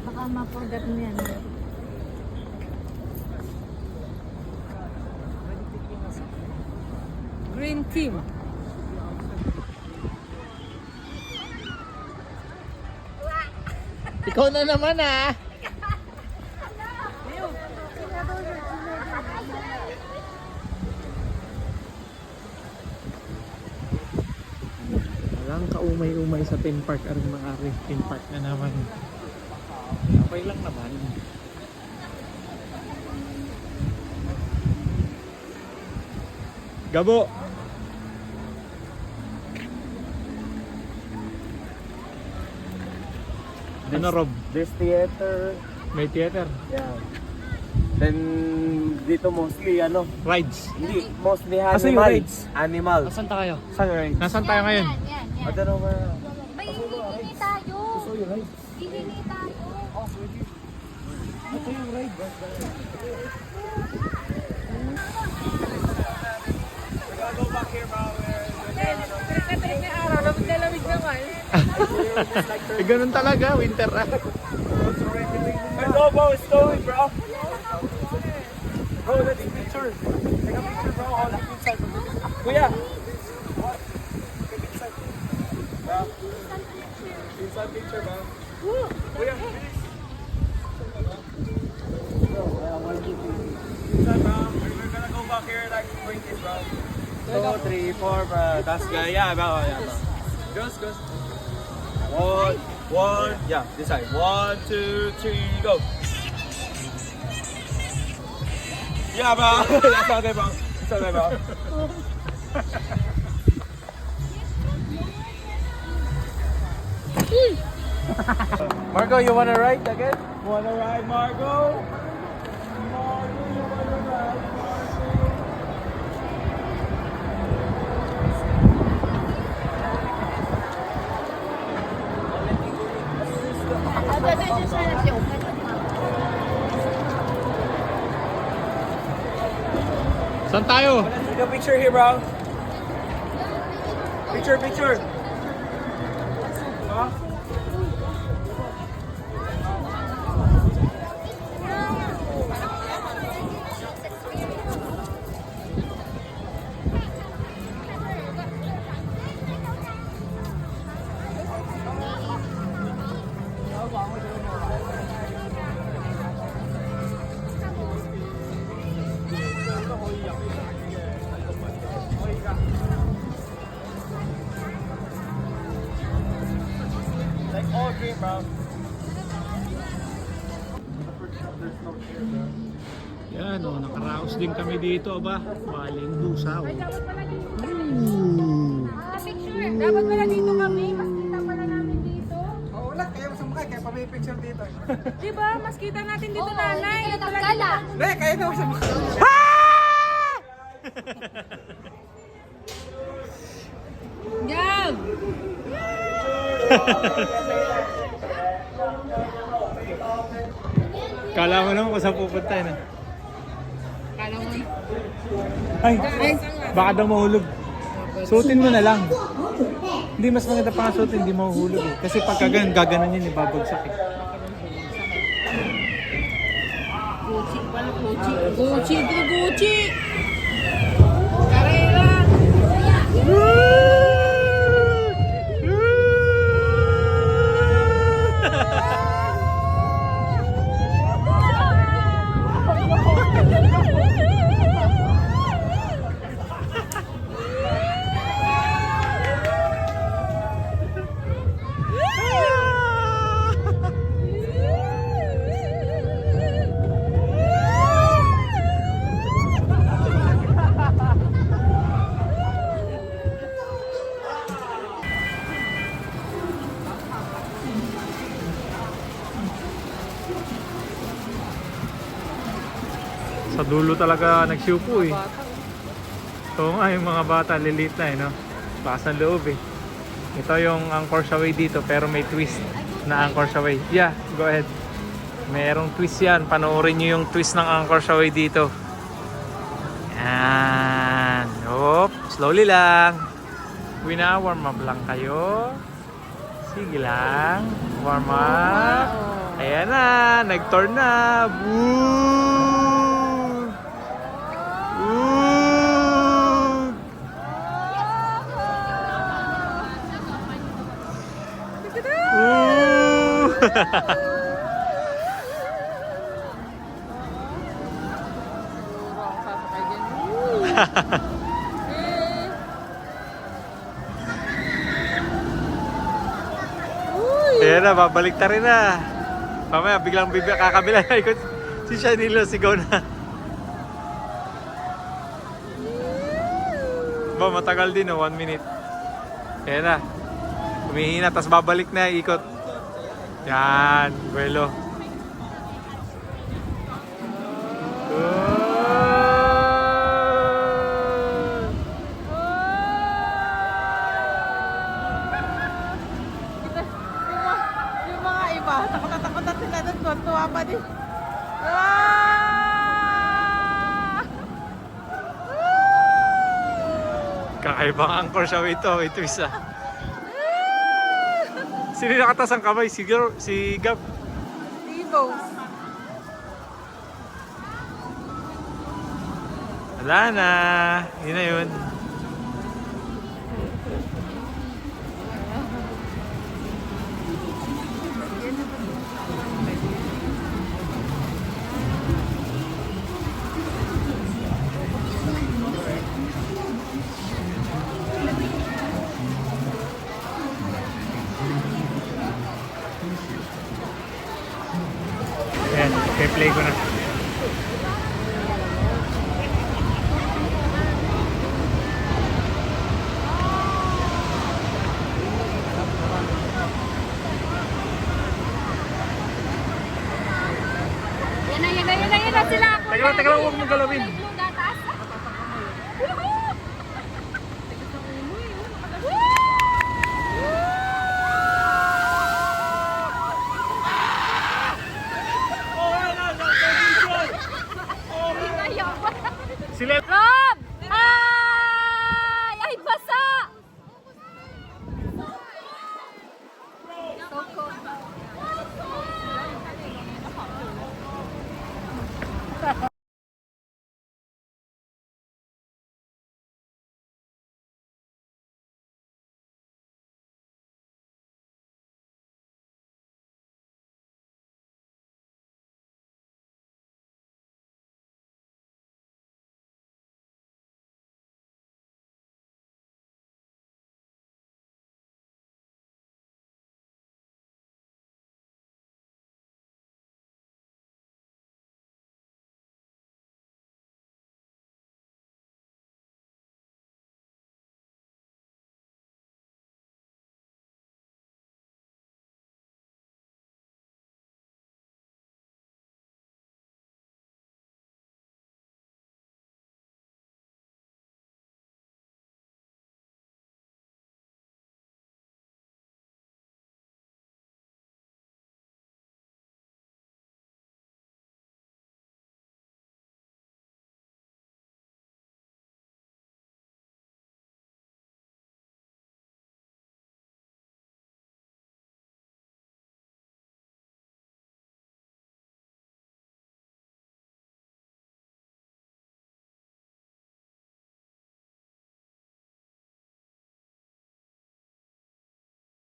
Baka ma-forget mo yan. Green team. Ikaw na naman ah. Walang kaumay-umay sa theme park. Aring mga theme park na naman. Okay lang naman. Gabo! Ano Rob? This theater. May theater? Yeah. Then dito mostly Rides? Hindi, mostly Asan yung animal. rides? Animal. Nasaan tayo? Saan rides? Nasaan tayo ngayon? Yan. I don't know where. May hihini tayo. Gusto yung ride. Hihini tayo. Oh, sweetie. Ito yung ride. Go back here, bro. Trip na araw. Lamig naman. Eh, ganun talaga, winter ah. Let's go, bro. It's going, bro. Bro, let's take a picture. Take a picture, bro. Oh, look inside. Kuya. What? Take a inside. Bro. Inside picture, bro. Kuya, please. Inside, bro. We're gonna go back here like 20, bro. 2, 3, 4, bro. That's good. Yeah, bro. Yeah, bro. Goes. One. Yeah, this side. 1, 2, 3, go. Yeah, bro. That's okay, bro. It's okay, bro. Margo, you wanna ride again? Wanna ride, Margo? Margo, you wanna ride, Margo? Saan tayo? Let's take a picture here, bro. Picture. Huh? Like all green, bro. Yan o, nakaraos din kami dito ba? Baling busaw. Picture. Dapat pala dito kami. Mas kita pala namin dito. Oh, wala. Kaya masama kaya pa may picture dito. Diba? Mas kita natin dito, Oo, nanay. hindi ka nagkala. Hindi, kaya daw siya Gab! Kala mo naman kung saan pupunta yun ah. Kala mo. Ay, baka daw mahulog. Suotin mo na lang. Hindi, mas maganda pa nga suotin, hindi mahuhulog eh. Kasi pagka gaganan yun, ibabagsak eh. Gucci! Karera! Sa dulo talaga nagsiupo eh. Oo nga, yung mga bata lilit na eh, no? Bakas ng loob eh. Ito yung Angkor sa Way dito, pero may twist na Angkor sa Way. Yeah, go ahead. Merong twist yan. Panoorin nyo yung twist ng Angkor sa Way dito. Yan. Oops. Slowly lang. Warm up lang kayo. Sige lang. Warm up. Ayan na. Nag-turn na. Woo! Woo! Woo! Ayan na, babalik ta rin na. Mamaya, biglang kakabila na ikot. Si Shanilo, sigaw na. Ba, matagal din, 1 minute. Ayan na. Humihina, tas babalik na, ikot. Yan, buwelo. Yung mga iba, takot na sila doon. Tuwa pa din. Kakaibang angkor siya ito. Ito isa. Sino nakatas ang kamay? Si Gab. Evos. Wala na. Yun na yun. Ayan, play ko na. Yan na sila. Teka lang, huwag mong galawin. Blue gatas. Sila. Go!